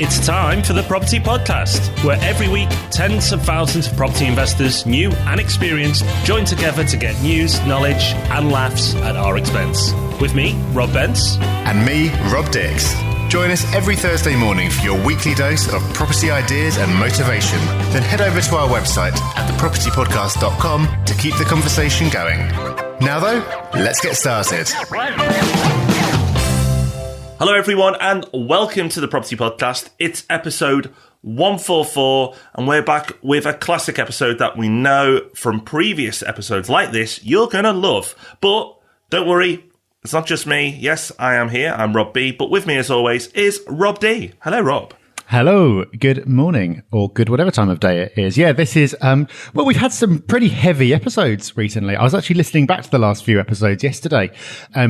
It's time for the Property Podcast, where every week tens of thousands of property investors, new and experienced, join together to get news, knowledge and laughs at our expense. With me, Rob Bence. And me, Rob Dix. Join us every Thursday morning for your weekly dose of property ideas and motivation. Then head over to our website at thepropertypodcast.com to keep the conversation going. Now though, let's get started. Hello everyone and welcome to the Property Podcast. It's episode 144 and we're back with a classic episode that we know from previous episodes like this you're going to love. But don't worry, it's not just me. Yes, I am here. I'm Rob B. But with me as always is Rob D. Hello, Rob. Hello, good morning, or good whatever time of day it is. Yeah, this is, well, we've had some pretty heavy episodes recently. I was actually listening back to the last few episodes yesterday.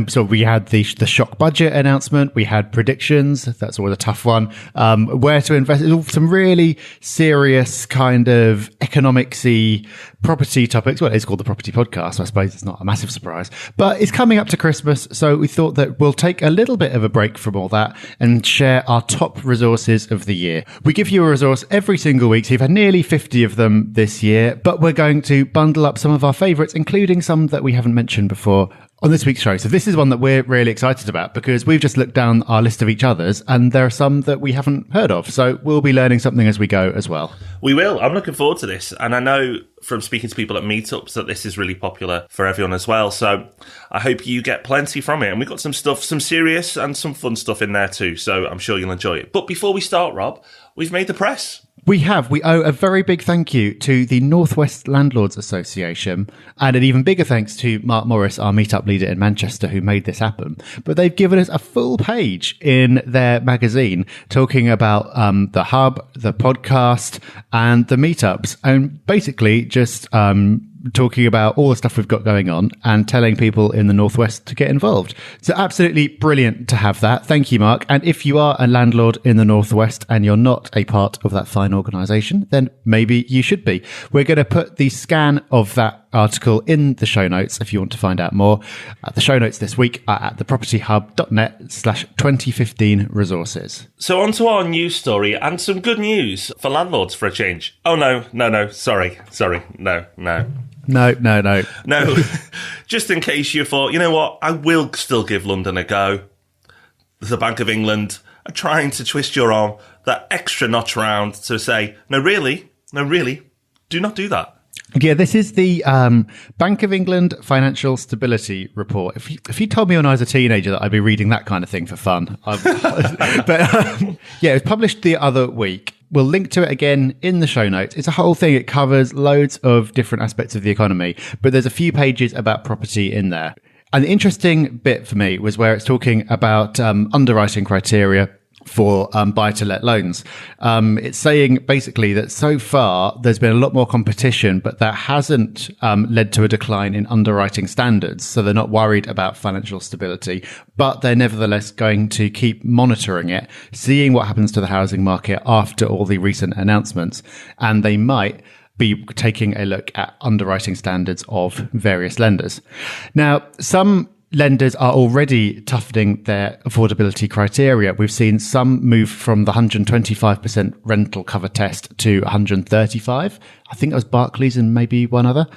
So we had the shock budget announcement, we had predictions, that's always a tough one, where to invest, some really serious kind of economics-y property topics. Well, it's called the Property Podcast, so I suppose it's not a massive surprise. But it's coming up to Christmas, so we thought that we'll take a little bit of a break from all that and share our top resources of the year. We give you a resource every single week, so you've had nearly 50 of them this year, but we're going to bundle up some of our favourites, including some that we haven't mentioned before on this week's show. So this is one that we're really excited about because we've just looked down our list of each other's and there are some that we haven't heard of. So we'll be learning something as we go as well. We will. I'm looking forward to this. And I know from speaking to people at meetups that this is really popular for everyone as well. So I hope you get plenty from it. And we've got some stuff, some serious and some fun stuff in there too. So I'm sure you'll enjoy it. But before we start, Rob, we've made the press. We have. We owe a very big thank you to the Northwest Landlords Association and an even bigger thanks to Mark Morris, our meetup leader in Manchester, who made this happen. But they've given us a full page in their magazine talking about the hub, the podcast and the meetups, and basically just talking about all the stuff we've got going on and telling people in the Northwest to get involved. So absolutely brilliant to have that. Thank you, Mark. And if you are a landlord in the Northwest and you're not a part of that fine organisation, then maybe you should be. We're going to put the scan of that article in the show notes if you want to find out more. The show notes this week are at thepropertyhub.net/2015 resources. So on to our news story and some good news for landlords for a change. Oh, no, sorry, No. No, just in case you thought, you know what, I will still give London a go. The Bank of England are trying to twist your arm that extra notch round to say, no, really, do not do that. Yeah, this is the Bank of England Financial Stability Report. If you told me when I was a teenager that I'd be reading that kind of thing for fun. Yeah, it was published the other week. We'll link to it again in the show notes. It's a whole thing. It covers loads of different aspects of the economy, but there's a few pages about property in there. And the interesting bit for me was where it's talking about underwriting criteria for buy-to-let loans. It's saying basically that so far there's been a lot more competition, but that hasn't led to a decline in underwriting standards. So they're not worried about financial stability, but they're nevertheless going to keep monitoring it, seeing what happens to the housing market after all the recent announcements. And they might be taking a look at underwriting standards of various lenders. Now, some lenders are already toughening their affordability criteria. We've seen some move from the 125% rental cover test to 135. I think that was Barclays and maybe one other.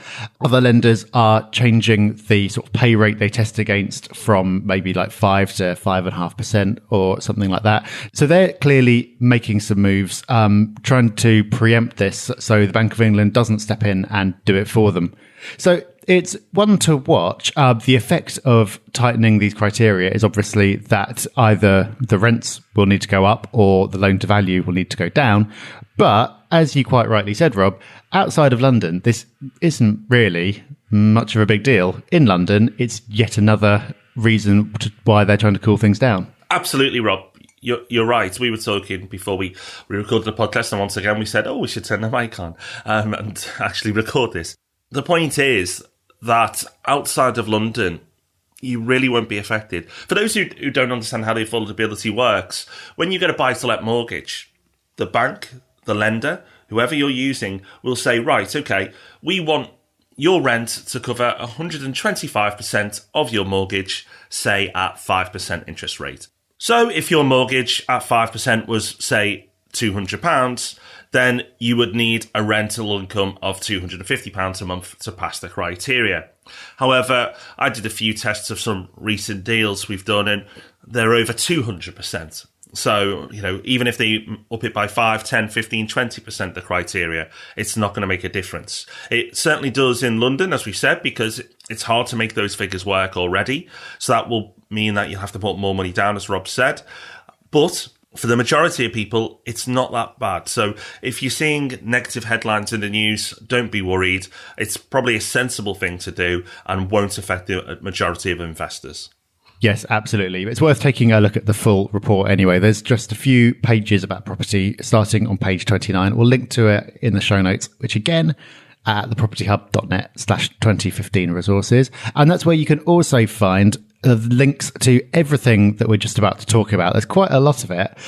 Other lenders are changing the sort of pay rate they test against from maybe like 5 to 5.5% or something like that. So they're clearly making some moves, trying to preempt this so the Bank of England doesn't step in and do it for them. So it's one to watch. The effect of tightening these criteria is obviously that either the rents will need to go up or the loan to value will need to go down. But as you quite rightly said, Rob, outside of London, this isn't really much of a big deal. In London, it's yet another reason why they're trying to cool things down. Absolutely, Rob. You're right. We were talking before we recorded the podcast, and once again we said, we should turn the mic on and actually record this. The point is that outside of London, you really won't be affected. For those who don't understand how the affordability works, when you get a buy-to-let mortgage, the bank, the lender, whoever you're using, will say, right, okay, we want your rent to cover 125% of your mortgage, say at 5% interest rate. So if your mortgage at 5% was, say, £200, then you would need a rental income of £250 a month to pass the criteria. However, I did a few tests of some recent deals we've done, and they're over 200%. So, even if they up it by 5, 10, 15, 20% the criteria, it's not going to make a difference. It certainly does in London, as we said, because it's hard to make those figures work already. So that will mean that you'll have to put more money down, as Rob said. But for the majority of people, it's not that bad. So if you're seeing negative headlines in the news, don't be worried. It's probably a sensible thing to do and won't affect the majority of investors. Yes, absolutely. It's worth taking a look at the full report anyway. There's just a few pages about property starting on page 29. We'll link to it in the show notes, which again, at thepropertyhub.net/2015 resources. And that's where you can also find links to everything that we're just about to talk about. There's quite a lot of it.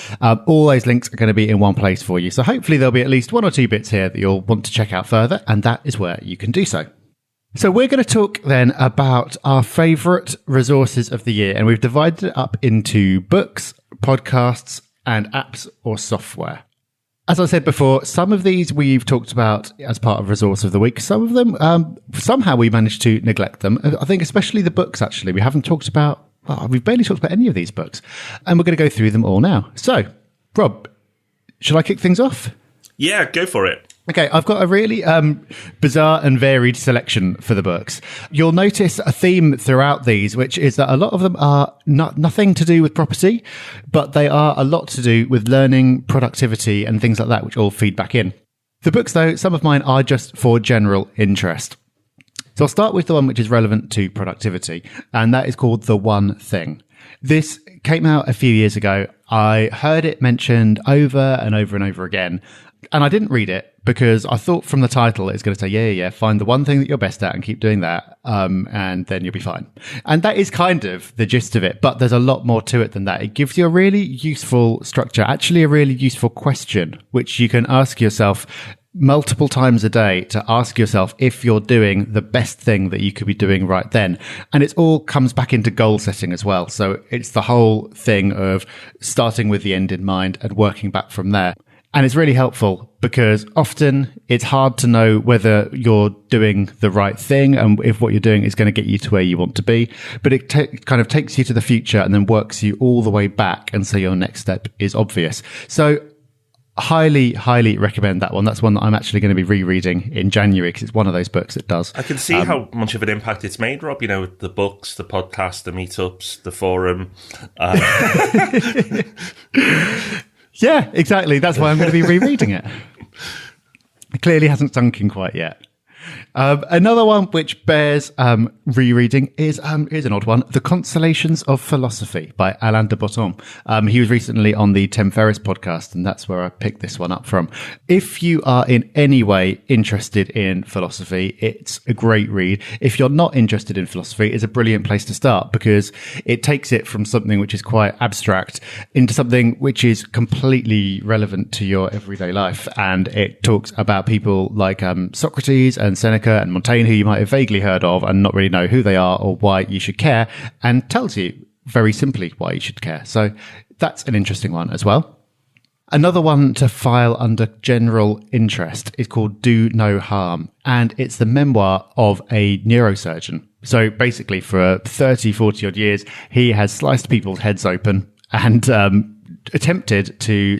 All those links are going to be in one place for you. So hopefully there'll be at least one or two bits here that you'll want to check out further. And that is where you can do so. So we're going to talk then about our favourite resources of the year, and we've divided it up into books, podcasts, and apps or software. As I said before, some of these we've talked about as part of Resource of the Week. Some of them, somehow we managed to neglect them. I think especially the books, actually. We haven't talked about, we've barely talked about any of these books. And we're going to go through them all now. So, Rob, shall I kick things off? Yeah, go for it. Okay, I've got a really bizarre and varied selection for the books. You'll notice a theme throughout these, which is that a lot of them are nothing to do with property, but they are a lot to do with learning, productivity, and things like that, which all feed back in. The books, though, some of mine are just for general interest. So I'll start with the one which is relevant to productivity, and that is called The One Thing. This came out a few years ago. I heard it mentioned over and over and over again, and I didn't read it because I thought from the title it's going to say, yeah, find the one thing that you're best at and keep doing that, and then you'll be fine. And that is kind of the gist of it, but there's a lot more to it than that. It gives you a really useful structure, actually a really useful question, which you can ask yourself multiple times a day to ask yourself if you're doing the best thing that you could be doing right then. And it all comes back into goal setting as well. So it's the whole thing of starting with the end in mind and working back from there. And it's really helpful because often it's hard to know whether you're doing the right thing and if what you're doing is going to get you to where you want to be. But it kind of takes you to the future and then works you all the way back. And so your next step is obvious. So highly, highly recommend that one. That's one that I'm actually going to be rereading in January because it's one of those books that does. I can see how much of an impact it's made, Rob. The books, the podcast, the meetups, the forum. Yeah, exactly. That's why I'm going to be rereading it. It clearly hasn't sunk in quite yet. Another one which bears rereading is here's an odd one: The Consolations of Philosophy by Alain de Botton. He was recently on the Tim Ferriss podcast, and that's where I picked this one up from. If you are in any way interested in philosophy, it's a great read. If you're not interested in philosophy, it's a brilliant place to start because it takes it from something which is quite abstract into something which is completely relevant to your everyday life. And it talks about people like Socrates and Seneca and Montaigne, who you might have vaguely heard of and not really know who they are or why you should care, and tells you very simply why you should care. So that's an interesting one as well. Another one to file under general interest is called Do No Harm, and it's the memoir of a neurosurgeon. So basically for 30, 40 odd years, he has sliced people's heads open and attempted to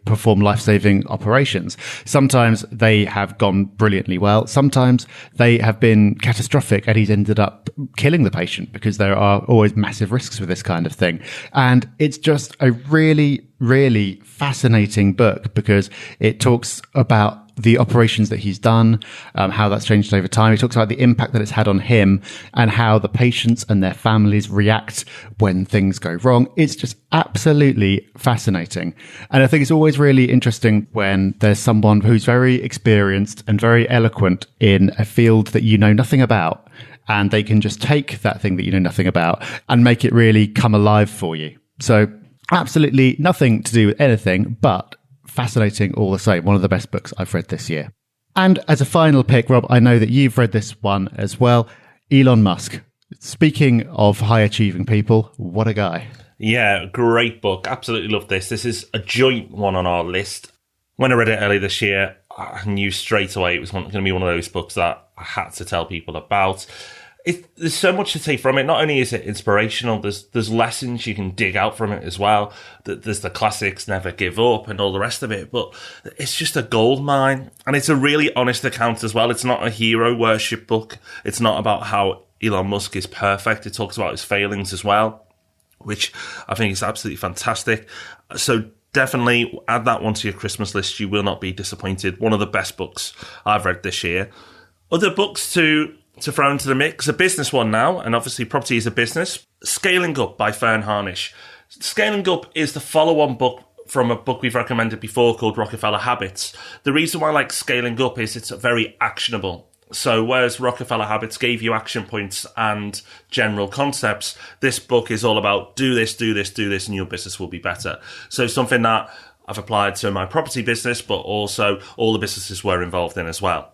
perform life-saving operations. Sometimes they have gone brilliantly well. Sometimes they have been catastrophic and he's ended up killing the patient because there are always massive risks with this kind of thing. And it's just a really, really fascinating book because it talks about the operations that he's done, how that's changed over time. He talks about the impact that it's had on him and how the patients and their families react when things go wrong. It's just absolutely fascinating. And I think it's always really interesting when there's someone who's very experienced and very eloquent in a field that you know nothing about, and they can just take that thing that you know nothing about and make it really come alive for you. So absolutely nothing to do with anything, but fascinating all the same. One of the best books I've read this year. And as a final pick, Rob, I know that you've read this one as well. Elon Musk. Speaking of high achieving people, what a guy. Yeah, great book. Absolutely love this. This is a joint one on our list. When I read it earlier this year, I knew straight away it was going to be one of those books that I had to tell people about. There's so much to take from it. Not only is it inspirational, there's lessons you can dig out from it as well. There's the classics, Never Give Up and all the rest of it. But it's just a gold mine. And it's a really honest account as well. It's not a hero worship book. It's not about how Elon Musk is perfect. It talks about his failings as well, which I think is absolutely fantastic. So definitely add that one to your Christmas list. You will not be disappointed. One of the best books I've read this year. Other books to throw into the mix, a business one now, and obviously property is a business. Scaling Up by Verne Harnish. Scaling Up is the follow-on book from a book we've recommended before called Rockefeller Habits. The reason why I like Scaling Up is it's very actionable. So whereas Rockefeller Habits gave you action points and general concepts, this book is all about do this, do this, do this, and your business will be better. So something that I've applied to my property business, but also all the businesses we're involved in as well.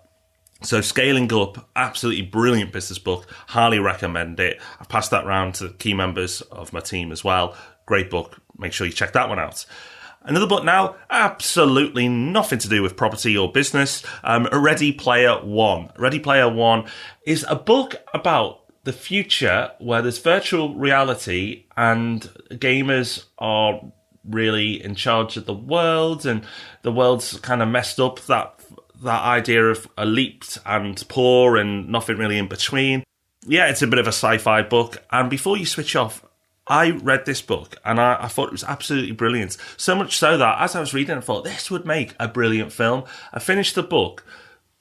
So Scaling Up, absolutely brilliant business book. Highly recommend it. I've passed that round to key members of my team as well. Great book. Make sure you check that one out. Another book now, absolutely nothing to do with property or business. Ready Player One. Ready Player One is a book about the future where there's virtual reality and gamers are really in charge of the world, and the world's kind of messed up. That idea of elite and poor and nothing really in between. Yeah, it's a bit of a sci-fi book. And before you switch off, I read this book and I thought it was absolutely brilliant. So much so that as I was reading, I thought this would make a brilliant film. I finished the book,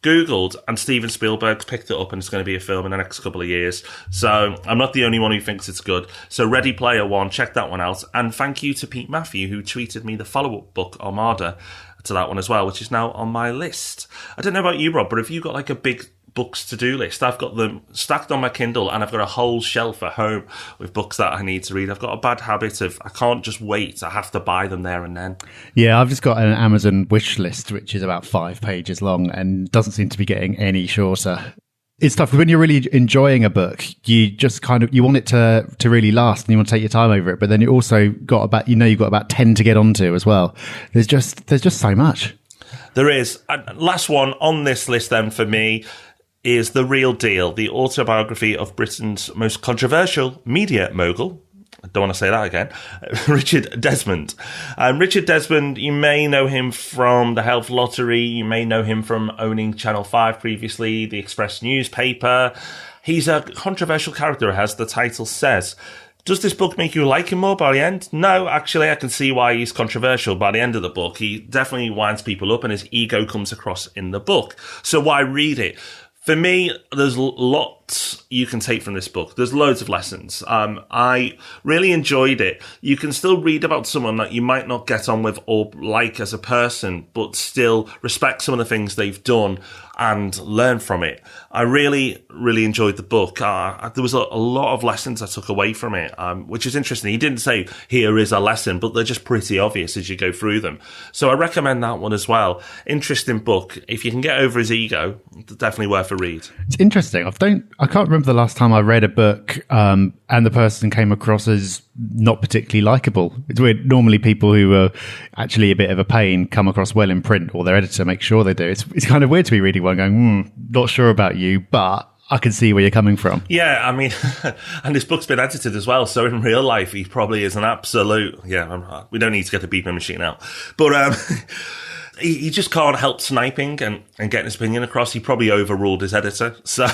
Googled, and Steven Spielberg's picked it up and it's going to be a film in the next couple of years. So I'm not the only one who thinks it's good. So Ready Player One, check that one out. And thank you to Pete Matthew, who tweeted me the follow-up book, Armada, to that one as well, which is now on my list. I don't know about you, Rob, but have you got like a big books to-do list? I've got them stacked on my Kindle and I've got a whole shelf at home with books that I need to read. I've got a bad habit of I can't just wait. I have to buy them there and then. Yeah, I've just got an Amazon wish list, which is about 5 pages long and doesn't seem to be getting any shorter. It's tough when you're really enjoying a book. You just you want it to really last, and you want to take your time over it. But then you also got you've got about 10 to get onto as well. There's just so much. There is. And last one on this list then for me is The Real Deal, the autobiography of Britain's most controversial media mogul. I don't want to say that again. Richard Desmond. Richard Desmond, you may know him from the Health Lottery. You may know him from owning Channel 5 previously, the Express newspaper. He's a controversial character, as the title says. Does this book make you like him more by the end? No, actually, I can see why he's controversial by the end of the book. He definitely winds people up and his ego comes across in the book. So why read it? For me, there's lots you can take from this book. There's loads of lessons. I really enjoyed it. You can still read about someone that you might not get on with or like as a person, but still respect some of the things they've done and learn from it. I really, really enjoyed the book. There was a lot of lessons I took away from it, which is interesting. He didn't say, here is a lesson, but they're just pretty obvious as you go through them. So I recommend that one as well. Interesting book. If you can get over his ego, definitely worth a read. It's interesting. I can't remember the last time I read a book and the person came across as not particularly likable. It's weird. Normally people who are actually a bit of a pain come across well in print, or their editor makes sure they do. It's kind of weird to be reading one going, not sure about you, but I can see where you're coming from. Yeah, I mean, and this book's been edited as well, so in real life he probably is an absolute, we don't need to get the beeping machine out. But he just can't help sniping and getting his opinion across. He probably overruled his editor. So,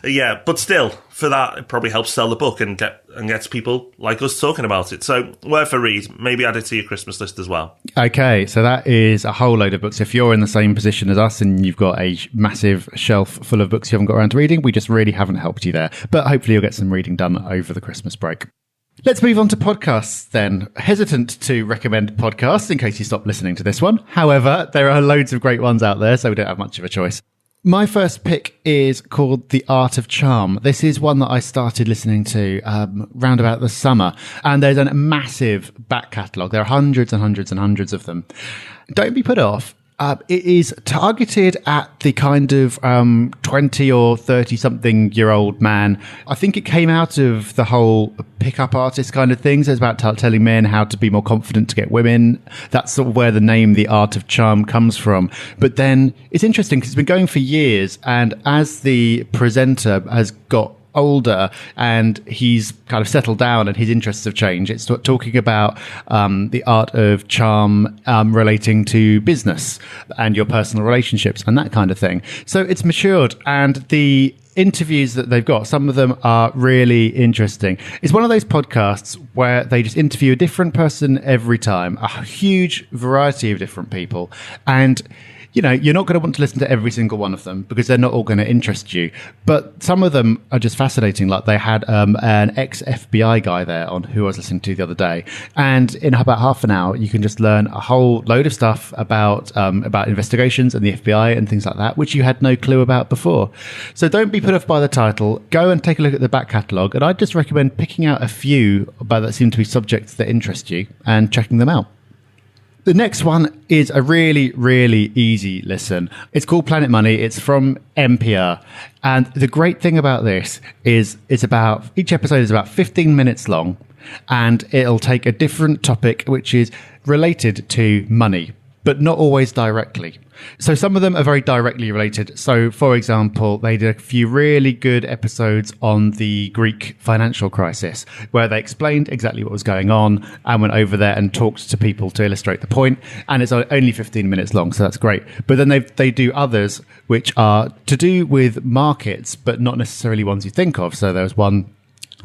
yeah, but still, for that, it probably helps sell the book and gets people like us talking about it. So, worth a read. Maybe add it to your Christmas list as well. Okay, so that is a whole load of books. If you're in the same position as us and you've got a massive shelf full of books you haven't got around to reading, we just really haven't helped you there. But hopefully you'll get some reading done over the Christmas break. Let's move on to podcasts then. Hesitant to recommend podcasts in case you stop listening to this one. However, there are loads of great ones out there, so we don't have much of a choice. My first pick is called The Art of Charm. This is one that I started listening to round about the summer, and there's a massive back catalogue. There are hundreds and hundreds and hundreds of them. Don't be put off It is targeted at the kind of 20 or 30-something-year-old man. I think it came out of the whole pickup artist kind of thing. So it's about telling men how to be more confident to get women. That's sort of where the name The Art of Charm comes from. But then it's interesting because it's been going for years. And as the presenter has got older and he's kind of settled down and his interests have changed, it's talking about the art of charm relating to business and your personal relationships and that kind of thing. So it's matured, and the interviews that they've got, some of them are really interesting. It's one of those podcasts where they just interview a different person every time, a huge variety of different people, and you know, you're not going to want to listen to every single one of them because they're not all going to interest you. But some of them are just fascinating. Like they had an ex-FBI guy there on who I was listening to the other day. And in about half an hour, you can just learn a whole load of stuff about investigations and the FBI and things like that, which you had no clue about before. So don't be put off by the title. Go and take a look at the back catalogue. And I'd just recommend picking out a few that seem to be subjects that interest you and checking them out. The next one is a really, really easy listen. It's called Planet Money. It's from NPR. And the great thing about this is each episode is about 15 minutes long, and it'll take a different topic which is related to money, but not always directly. So some of them are very directly related. So, for example, they did a few really good episodes on the Greek financial crisis, where they explained exactly what was going on and went over there and talked to people to illustrate the point. And it's only 15 minutes long, so that's great. But then they do others which are to do with markets, but not necessarily ones you think of. So there was one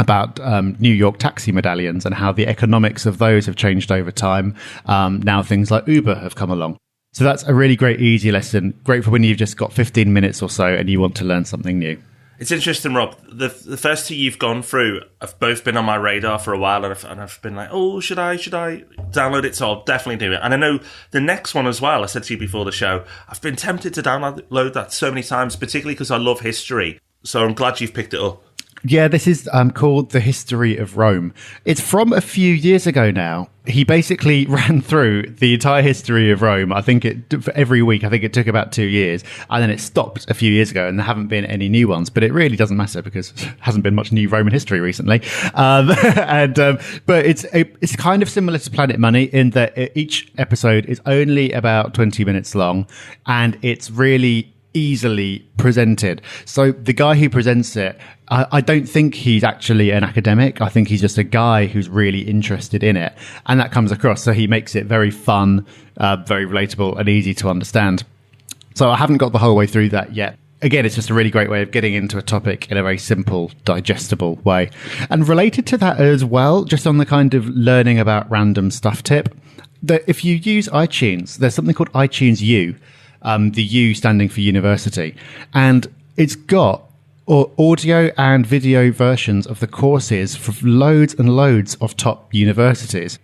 about New York taxi medallions and how the economics of those have changed over time. Now things like Uber have come along. So that's a really great, easy lesson. Great for when you've just got 15 minutes or so and you want to learn something new. It's interesting, Rob. The first two you've gone through have both been on my radar for a while, and I've been like, oh, should I download it? So I'll definitely do it. And I know the next one as well, I said to you before the show, I've been tempted to download that so many times, particularly because I love history. So I'm glad you've picked it up. Yeah, this is called The History of Rome. It's from a few years ago now. He basically ran through the entire history of Rome. I think every week, I think it took about 2 years, and then it stopped a few years ago, and there haven't been any new ones. But it really doesn't matter because there hasn't been much new Roman history recently. But it's kind of similar to Planet Money in that each episode is only about 20 minutes long, and it's really easily presented. So the guy who presents it, I don't think he's actually an academic. I think he's just a guy who's really interested in it, and that comes across. So he makes it very fun, very relatable and easy to understand. So I haven't got the whole way through that yet. Again, it's just a really great way of getting into a topic in a very simple, digestible way. And related to that as well, just on the kind of learning about random stuff tip, that if you use iTunes, there's something called iTunes U, the U standing for university, and it's got audio and video versions of the courses for loads and loads of top universities.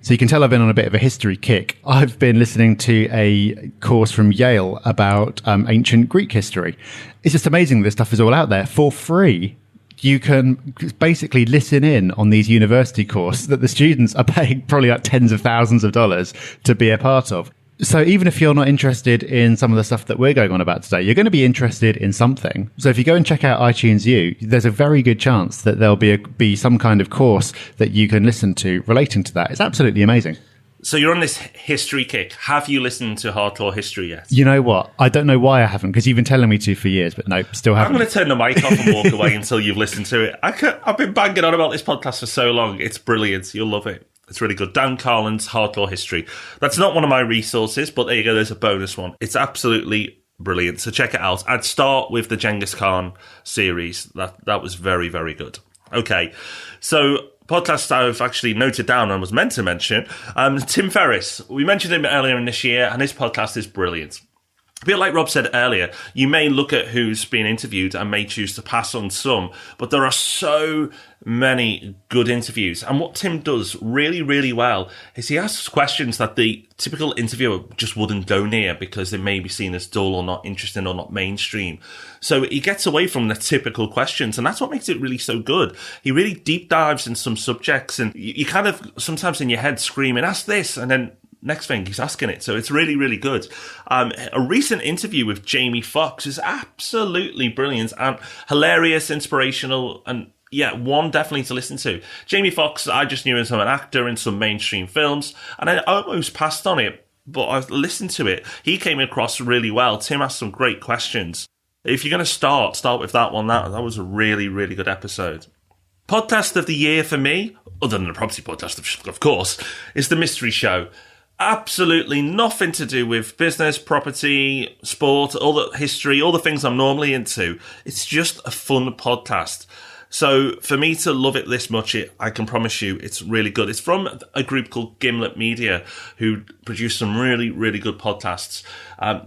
So you can tell I've been on a bit of a history kick. I've been listening to a course from Yale about ancient Greek history. It's just amazing this stuff is all out there for free. You can basically listen in on these university courses that the students are paying probably like tens of thousands of dollars to be a part of. So even if you're not interested in some of the stuff that we're going on about today, you're going to be interested in something. So if you go and check out iTunes U, there's a very good chance that there'll be some kind of course that you can listen to relating to that. It's absolutely amazing. So you're on this history kick. Have you listened to Hardcore History yet? You know what? I don't know why I haven't, because you've been telling me to for years, but no, still haven't. I'm going to turn the mic off and walk away until you've listened to it. I've been banging on about this podcast for so long. It's brilliant. You'll love it. It's really good. Dan Carlin's Hardcore History. That's not one of my resources, but there you go. There's a bonus one. It's absolutely brilliant. So check it out. I'd start with the Genghis Khan series. That was very, very good. Okay. So podcast I've actually noted down and was meant to mention, Tim Ferriss. We mentioned him earlier in this year, and his podcast is brilliant. A bit like Rob said earlier, you may look at who's being interviewed and may choose to pass on some, but there are so many good interviews. And what Tim does really, really well is he asks questions that the typical interviewer just wouldn't go near because they may be seen as dull or not interesting or not mainstream. So he gets away from the typical questions, and that's what makes it really so good. He really deep dives in some subjects, and you kind of sometimes in your head screaming, ask this, and then next thing he's asking it. So it's really, really good. A recent interview with Jamie Foxx is absolutely brilliant and hilarious, inspirational, and one definitely to listen to. Jamie Foxx, I just knew as an actor in some mainstream films, and I almost passed on it, but I've listened to it. He came across really well. Tim asked some great questions. If you're going to start with that one. That was a really, really good episode. Podcast of the year for me, other than the property podcast, of course, is The Mystery Show. Absolutely nothing to do with business, property, sport, all the history, all the things I'm normally into. It's just a fun podcast. So for me to love it this much, I can promise you it's really good. It's from a group called Gimlet Media, who produce some really, really good podcasts.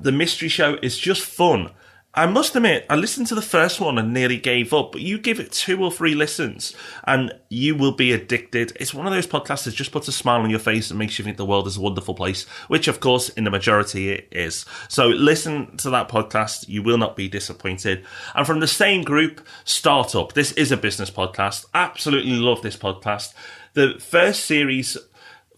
The Mystery Show is just fun. I must admit, I listened to the first one and nearly gave up, but you give it 2 or 3 listens and you will be addicted. It's one of those podcasts that just puts a smile on your face and makes you think the world is a wonderful place, which of course in the majority it is. So listen to that podcast. You will not be disappointed. And from the same group, Startup. This is a business podcast. Absolutely love this podcast. The first series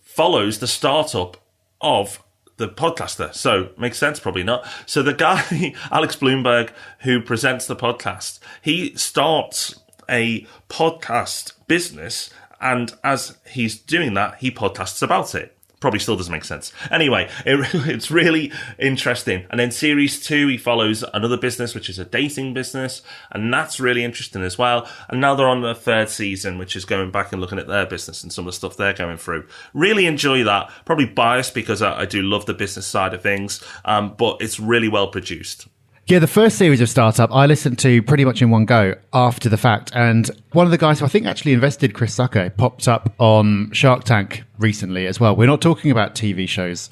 follows the startup of the podcaster. So makes sense, probably not. So the guy, Alex Bloomberg, who presents the podcast, he starts a podcast business, and as he's doing that, he podcasts about it. Probably still doesn't make sense. Anyway, it's really interesting. And then series 2, he follows another business, which is a dating business. And that's really interesting as well. And now they're on the 3rd season, which is going back and looking at their business and some of the stuff they're going through. Really enjoy that. Probably biased because I do love the business side of things. But it's really well produced. Yeah, the first series of Startup I listened to pretty much in one go after the fact. And one of the guys who I think actually invested, Chris Sucker, popped up on Shark Tank recently as well. We're not talking about TV shows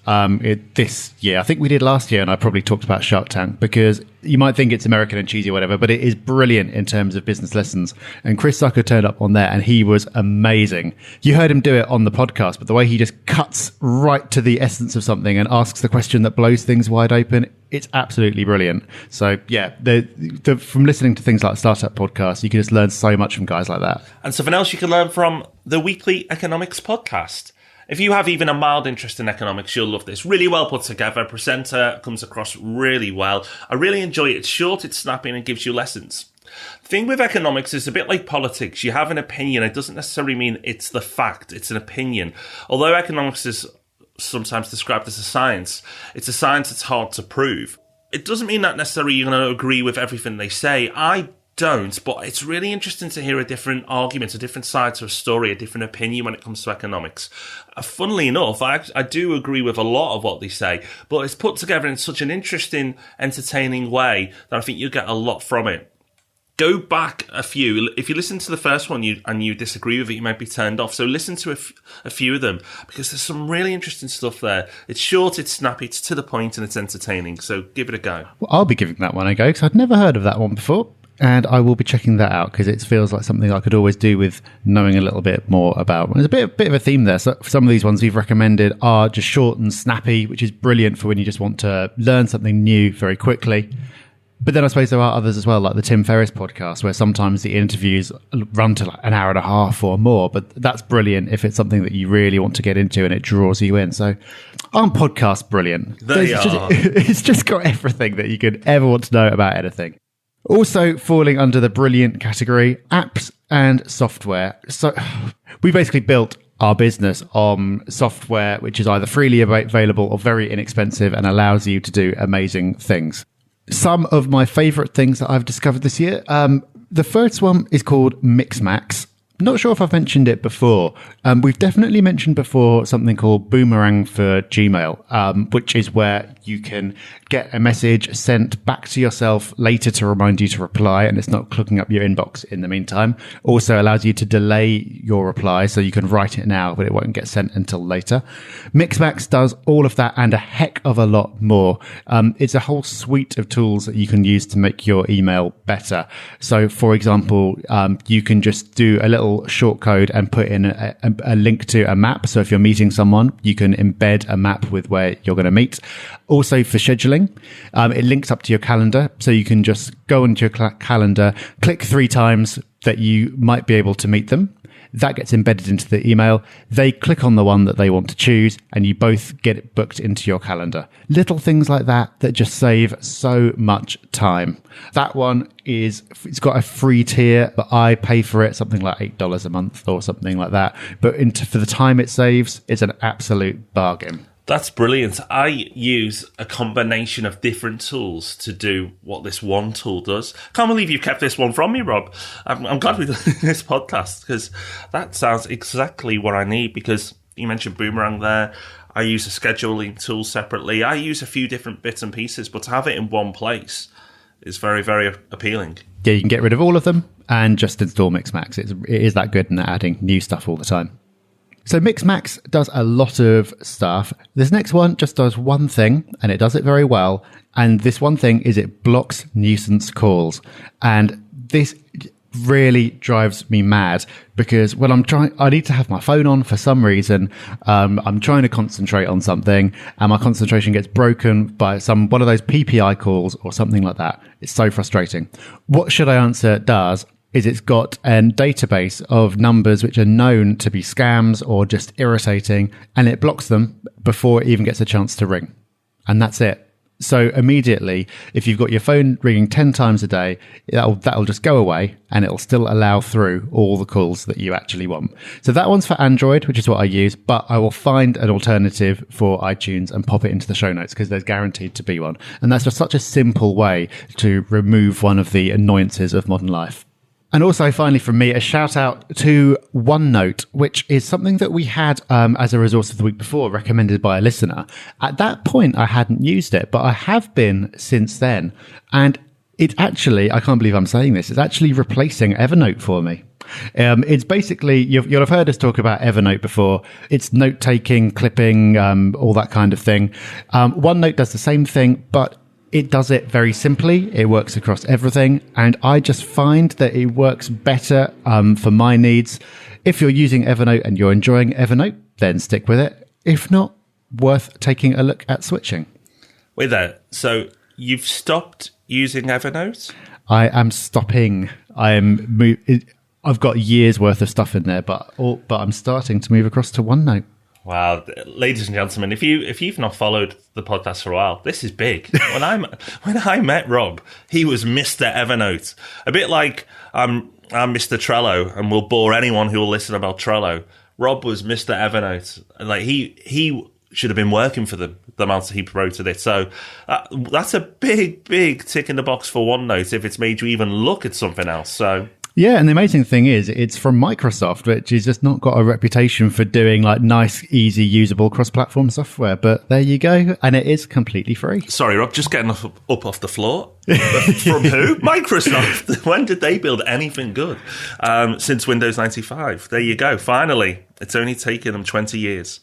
this year. I think we did last year, and I probably talked about Shark Tank because you might think it's American and cheesy or whatever, but it is brilliant in terms of business lessons. And Chris Sucker turned up on there and he was amazing. You heard him do it on the podcast, but the way he just cuts right to the essence of something and asks the question that blows things wide open, it's absolutely brilliant. So yeah, from listening to things like Startup Podcasts, you can just learn so much from guys like that. And something else you can learn from the Weekly Economics Podcast. If you have even a mild interest in economics, you'll love this. Really well put together. Presenter comes across really well. I really enjoy it. It's short, it's snappy, and it gives you lessons. The thing with economics is a bit like politics. You have an opinion. It doesn't necessarily mean it's the fact. It's an opinion. Although economics is sometimes described as a science, it's a science that's hard to prove. It doesn't mean that necessarily you're going to agree with everything they say. I don't, but it's really interesting to hear a different argument, a different side to a story, a different opinion when it comes to economics. Funnily enough, I do agree with a lot of what they say, but it's put together in such an interesting, entertaining way that I think you get a lot from it. Go back a few. If you listen to the first one and you disagree with it, you might be turned off. So listen to a few of them because there's some really interesting stuff there. It's short, it's snappy, it's to the point, and it's entertaining. So give it a go. Well, I'll be giving that one a go because I'd never heard of that one before. And I will be checking that out because it feels like something I could always do with knowing a little bit more about. There's a bit of a theme there. So some of these ones we've recommended are just short and snappy, which is brilliant for when you just want to learn something new very quickly. But then I suppose there are others as well, like the Tim Ferriss podcast, where sometimes the interviews run to like an hour and a half or more. But that's brilliant if it's something that you really want to get into and it draws you in. So aren't podcasts brilliant? It's just got everything that you could ever want to know about anything. Also falling under the brilliant category, apps and software. So we basically built our business on software which is either freely available or very inexpensive and allows you to do amazing things. Some of my favorite things that I've discovered this year. The first one is called Mixmax. Not sure if I've mentioned it before. We've definitely mentioned before something called Boomerang for Gmail, which is where you can get a message sent back to yourself later to remind you to reply, and it's not clogging up your inbox in the meantime. Also allows you to delay your reply, so you can write it now, but it won't get sent until later. Mixmax does all of that and a heck of a lot more. It's a whole suite of tools that you can use to make your email better. So, for example, you can just do a little short code and put in a link to a map. So if you're meeting someone, you can embed a map with where you're going to meet. Also for scheduling, it links up to your calendar. So you can just go into your calendar, click 3 times that you might be able to meet them. That gets embedded into the email. They click on the one that they want to choose, and you both get it booked into your calendar. Little things like that just save so much time. That one it's got a free tier, but I pay for it, something like $8 a month or something like that. But for the time it saves, it's an absolute bargain. That's brilliant. I use a combination of different tools to do what this one tool does. Can't believe you kept this one from me, Rob. I'm glad we did this podcast, because that sounds exactly what I need. Because you mentioned Boomerang there. I use a scheduling tool separately. I use a few different bits and pieces, but to have it in one place is very, very appealing. Yeah, you can get rid of all of them and just install Mixmax. It is that good, and they're adding new stuff all the time. So Mixmax does a lot of stuff. This next one just does one thing, and it does it very well. And this one thing is it blocks nuisance calls. And this really drives me mad, because when I need to have my phone on for some reason. I'm trying to concentrate on something, and my concentration gets broken by one of those PPI calls or something like that. It's so frustrating. What Should I Answer does is it's got a database of numbers which are known to be scams or just irritating, and it blocks them before it even gets a chance to ring. And that's it. So immediately, if you've got your phone ringing 10 times a day, that'll just go away, and it'll still allow through all the calls that you actually want. So that one's for Android, which is what I use, but I will find an alternative for iTunes and pop it into the show notes, because there's guaranteed to be one. And that's just such a simple way to remove one of the annoyances of modern life. And also, finally, from me, a shout out to OneNote, which is something that we had as a resource of the week before, recommended by a listener. At that point, I hadn't used it, but I have been since then. And it actually, I can't believe I'm saying this, it's actually replacing Evernote for me. It's basically, you'll have heard us talk about Evernote before. It's note-taking, clipping, all that kind of thing. OneNote does the same thing, but it does it very simply. It works across everything. And I just find that it works better for my needs. If you're using Evernote and you're enjoying Evernote, then stick with it. If not, worth taking a look at switching. Wait there. So you've stopped using Evernote? I am stopping. I've got years worth of stuff in there, but I'm starting to move across to OneNote. Wow, ladies and gentlemen, if you've not followed the podcast for a while, this is big. When I met Rob, he was Mr. Evernote, a bit like I'm Mr. Trello, and will bore anyone who will listen about Trello. Rob was Mr. Evernote, and like he should have been working for the amount that he promoted it. So that's a big tick in the box for OneNote if it's made you even look at something else. So. Yeah, and the amazing thing is it's from Microsoft, which has just not got a reputation for doing like nice, easy, usable cross-platform software. But there you go, and it is completely free. Sorry, Rob, just getting up off the floor. From who? Microsoft. When did they build anything good? Since Windows 95. There you go. Finally, it's only taken them 20 years.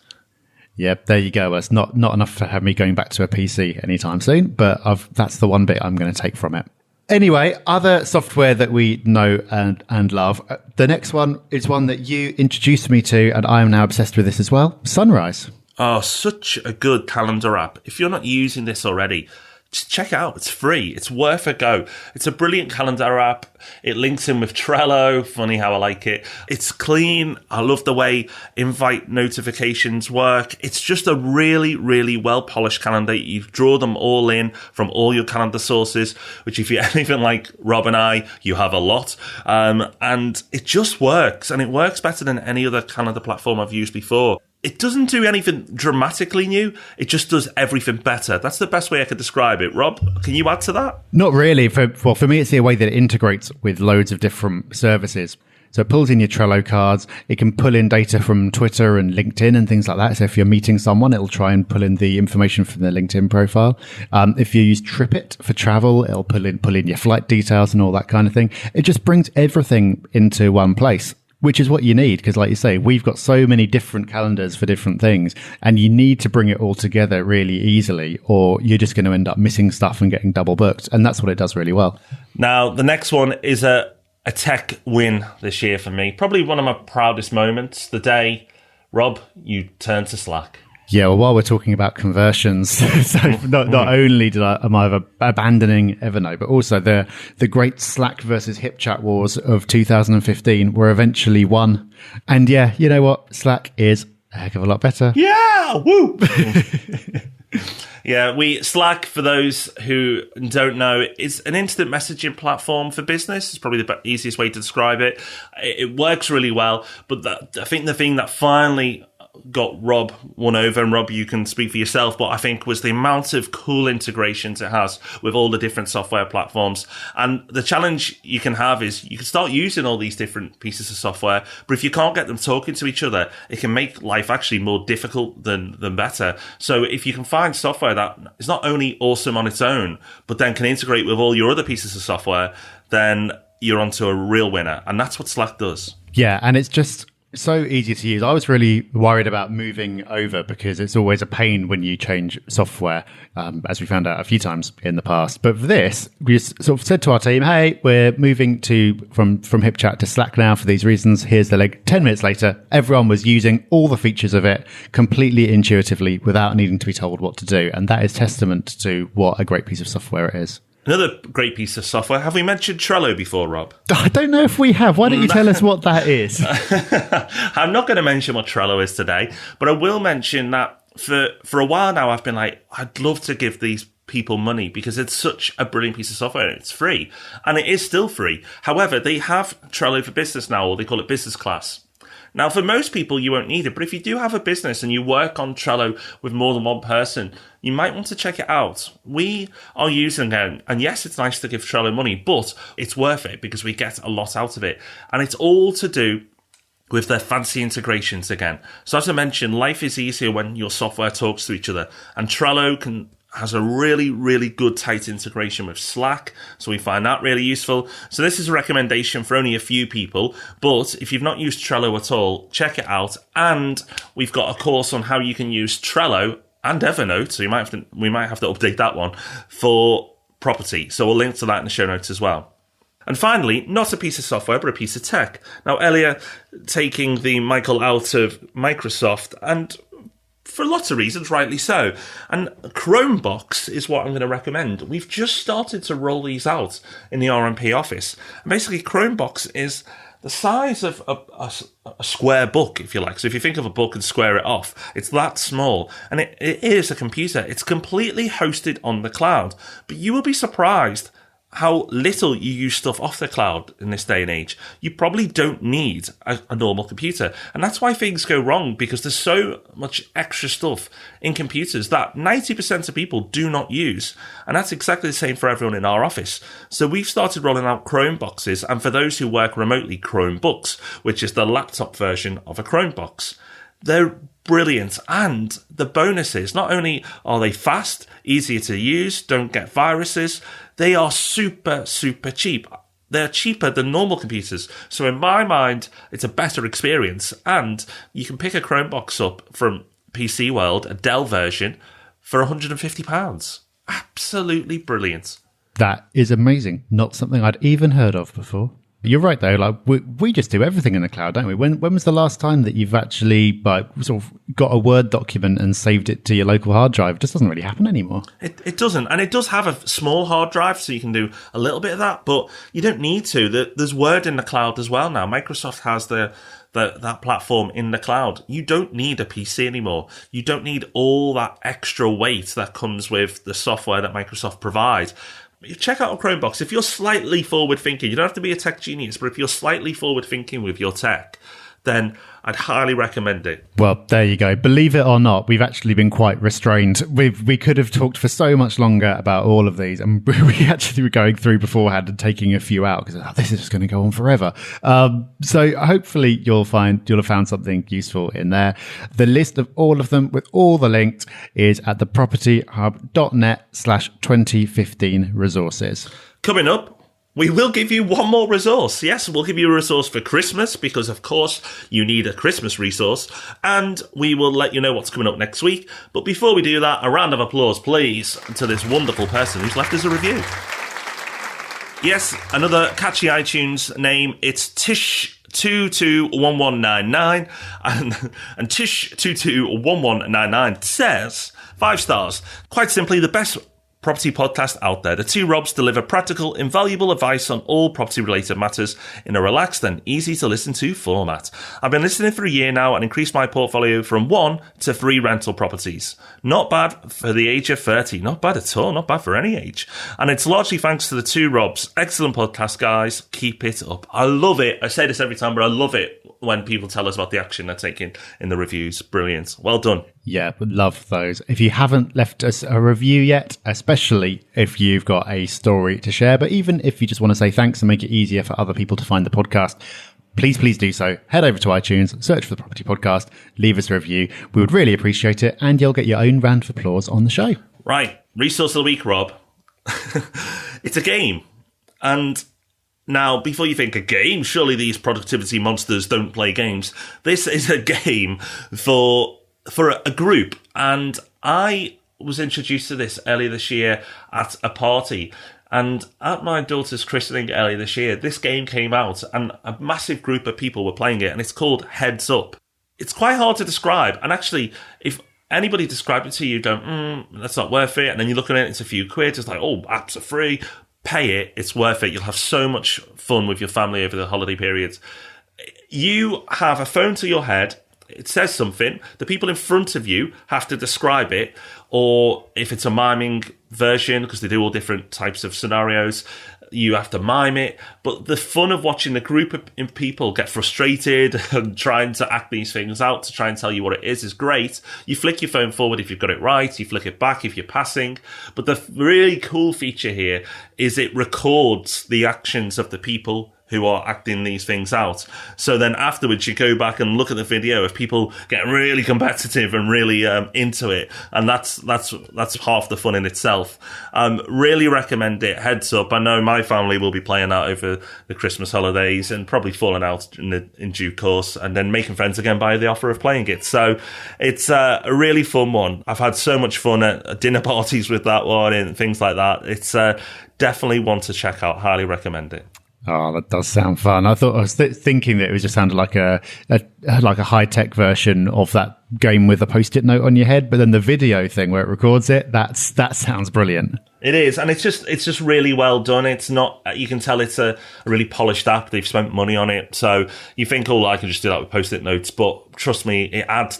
Yep, there you go. It's not enough to have me going back to a PC anytime soon, but that's the one bit I'm going to take from it. Anyway, other software that we know and love. The next one is one that you introduced me to, and I am now obsessed with this as well. Sunrise. Oh, such a good calendar app. If you're not using this already, just check it out. It's free. It's worth a go. It's a brilliant calendar app. It links in with Trello. Funny how I like it. It's clean. I love the way invite notifications work. It's just a really, really well-polished calendar. You draw them all in from all your calendar sources, which if you're anything like Rob and I, you have a lot. And it just works. And it works better than any other calendar platform I've used before. It doesn't do anything dramatically new. It just does everything better. That's the best way I could describe it. Rob, can you add to that? Not really. For me, it's the way that it integrates with loads of different services. So it pulls in your Trello cards. It can pull in data from Twitter and LinkedIn and things like that. So if you're meeting someone, it'll try and pull in the information from their LinkedIn profile. If you use TripIt for travel, it'll pull in your flight details and all that kind of thing. It just brings everything into one place, which is what you need, because like you say, we've got so many different calendars for different things, and you need to bring it all together really easily, or you're just going to end up missing stuff and getting double booked. And that's what it does really well. Now, the next one is a tech win this year for me. Probably one of my proudest moments, the day, Rob, you turned to Slack. Yeah, well, while we're talking about conversions, so not only am I abandoning Evernote, but also the great Slack versus HipChat wars of 2015 were eventually won. And yeah, you know what? Slack is a heck of a lot better. Yeah, woo! Yeah, Slack, for those who don't know, is an instant messaging platform for business. It's probably the easiest way to describe it. It works really well, but I think the thing that finally got Rob won over, and Rob, you can speak for yourself, but I think was the amount of cool integrations it has with all the different software platforms. And the challenge you can have is you can start using all these different pieces of software, but if you can't get them talking to each other, it can make life actually more difficult than better. So if you can find software that is not only awesome on its own, but then can integrate with all your other pieces of software, then you're onto a real winner. And that's what Slack does. Yeah, and it's just so easy to use. I was really worried about moving over because it's always a pain when you change software, as we found out a few times in the past. But for this, we just sort of said to our team, hey, we're moving from HipChat to Slack now for these reasons. Here's the link. 10 minutes later, everyone was using all the features of it completely intuitively without needing to be told what to do. And that is testament to what a great piece of software it is. Another great piece of software. Have we mentioned Trello before, Rob? I don't know if we have. Why don't you tell us what that is? I'm not going to mention what Trello is today, but I will mention that for a while now, I've been like, I'd love to give these people money because it's such a brilliant piece of software and it's free. And it is still free. However, they have Trello for Business now, or they call it Business Class. Now, for most people, you won't need it. But if you do have a business and you work on Trello with more than one person, you might want to check it out. We are using it. And yes, it's nice to give Trello money, but it's worth it because we get a lot out of it. And it's all to do with their fancy integrations again. So as I mentioned, life is easier when your software talks to each other. And Trello has a really, really good tight integration with Slack. So we find that really useful. So this is a recommendation for only a few people. But if you've not used Trello at all, check it out. And we've got a course on how you can use Trello and Evernote. So we might have to update that one for property. So we'll link to that in the show notes as well. And finally, not a piece of software, but a piece of tech. Now, earlier, taking the Michael out of Microsoft, and for lots of reasons, rightly so. And Chromebox is what I'm going to recommend. We've just started to roll these out in the RMP office. And basically, Chromebox is the size of a square book, if you like. So if you think of a book and square it off, it's that small. And it is a computer. It's completely hosted on the cloud. But you will be surprised how little you use stuff off the cloud in this day and age. You probably don't need a normal computer. And that's why things go wrong, because there's so much extra stuff in computers that 90% of people do not use. And that's exactly the same for everyone in our office. So we've started rolling out Chromeboxes, and for those who work remotely, Chromebooks, which is the laptop version of a Chromebox. They're brilliant. And the bonus is, not only are they fast, easier to use, don't get viruses, they are super, super cheap. They're cheaper than normal computers. So in my mind, it's a better experience. And you can pick a Chromebox up from PC World, a Dell version, for £150. Absolutely brilliant. That is amazing. Not something I'd even heard of before. You're right, though. Like we just do everything in the cloud, don't we? When was the last time that you've actually sort of got a Word document and saved it to your local hard drive? It just doesn't really happen anymore. It doesn't. And it does have a small hard drive, so you can do a little bit of that, but you don't need to. There's Word in the cloud as well now. Microsoft has that platform in the cloud. You don't need a PC anymore. You don't need all that extra weight that comes with the software that Microsoft provides. Check out a Chromebox. If you're slightly forward thinking, you don't have to be a tech genius, but if you're slightly forward thinking with your tech, then I'd highly recommend it. Well, there you go. Believe it or not, we've actually been quite restrained. We could have talked for so much longer about all of these, and we actually were going through beforehand and taking a few out because this is just going to go on forever. So hopefully you'll have found something useful in there. The list of all of them with all the links is at thepropertyhub.net/2015 resources. Coming up, we will give you one more resource. Yes, we'll give you a resource for Christmas because, of course, you need a Christmas resource. And we will let you know what's coming up next week. But before we do that, a round of applause, please, to this wonderful person who's left us a review. Yes, another catchy iTunes name. It's Tish221199, and Tish221199 says 5 stars. Quite simply, the best property podcast out there. The two Robs deliver practical, invaluable advice on all property-related matters in a relaxed and easy-to-listen-to format. I've been listening for a year now and increased my portfolio from 1 to 3 rental properties. Not bad for the age of 30. Not bad at all. Not bad for any age. And it's largely thanks to the two Robs. Excellent podcast, guys. Keep it up. I love it. I say this every time, but I love it when people tell us about the action they're taking in the reviews. Brilliant. Well done. Yeah, would love those. If you haven't left us a review yet, especially if you've got a story to share, but even if you just want to say thanks and make it easier for other people to find the podcast, please do so. Head over to iTunes, search for the Property Podcast, leave us a review. We would really appreciate it, and you'll get your own round of applause on the show. Right. Resource of the week, Rob. It's a game. And now, before you think a game, surely these productivity monsters don't play games. This is a game for a group, and I was introduced to this earlier this year at a party. And at my daughter's christening earlier this year, this game came out, and a massive group of people were playing it, and it's called Heads Up. It's quite hard to describe, and actually, if anybody described it to you, don't, that's not worth it, and then you look at it, it's a few quid, it's like, oh, apps are free, pay it, it's worth it, you'll have so much fun with your family over the holiday periods. You have a phone to your head, it says something, the people in front of you have to describe it, or if it's a miming version, because they do all different types of scenarios, you have to mime it. But the fun of watching the group of people get frustrated and trying to act these things out to try and tell you what it is great. You flick your phone forward if you've got it right, you flick it back if you're passing. But the really cool feature here is it records the actions of the people who are acting these things out. So then afterwards you go back and look at the video of people getting really competitive and really into it, and that's half the fun in itself. Really recommend it. Heads Up. I know my family will be playing that over the Christmas holidays and probably falling out in due course, and then making friends again by the offer of playing it. So it's a really fun one. I've had so much fun at dinner parties with that one and things like that. It's definitely one to check out. Highly recommend it. Oh, that does sound fun. I thought I was thinking that it just sounded like a high-tech version of that game with a Post-it note on your head, but then the video thing where it records it, that sounds brilliant. It is, and it's just really well done. It's not, you can tell it's a really polished app. They've spent money on it, so you think, oh, I can just do that with Post-it notes, but trust me, it adds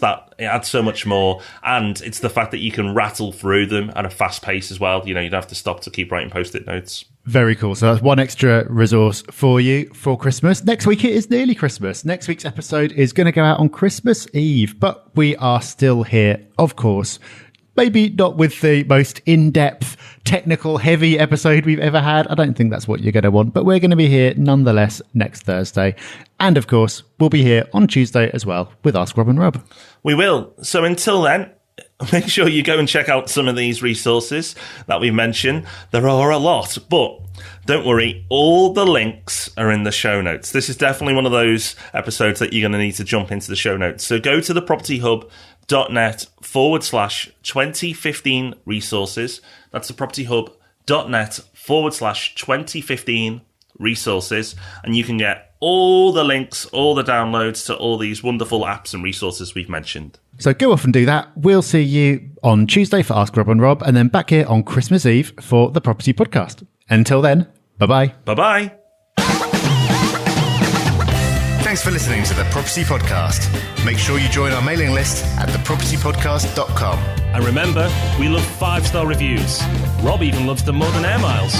so much more, and it's the fact that you can rattle through them at a fast pace as well. You know, you don't have to stop to keep writing Post-it notes. Very cool. So that's one extra resource for you for Christmas. Next week, it is nearly Christmas. Next week's episode is going to go out on Christmas Eve, but we are still here, of course. Maybe not with the most in-depth, technical, heavy episode we've ever had. I don't think that's what you're going to want, but we're going to be here nonetheless next Thursday. And of course, we'll be here on Tuesday as well with Ask Rob and Rob. We will. So until then, make sure you go and check out some of these resources that we mentioned. There are a lot, but don't worry, all the links are in the show notes. This is definitely one of those episodes that you're going to need to jump into the show notes. So go to thepropertyhub.net/2015 resources. That's thepropertyhub.net/2015 resources. And you can get all the links, all the downloads to all these wonderful apps and resources we've mentioned. So go off and do that. We'll see you on Tuesday for Ask Rob and Rob, and then back here on Christmas Eve for the Property Podcast. Until then, bye-bye. Bye-bye. Thanks for listening to the Property Podcast. Make sure you join our mailing list at thepropertypodcast.com. And remember, we love 5-star reviews. Rob even loves them more than air miles.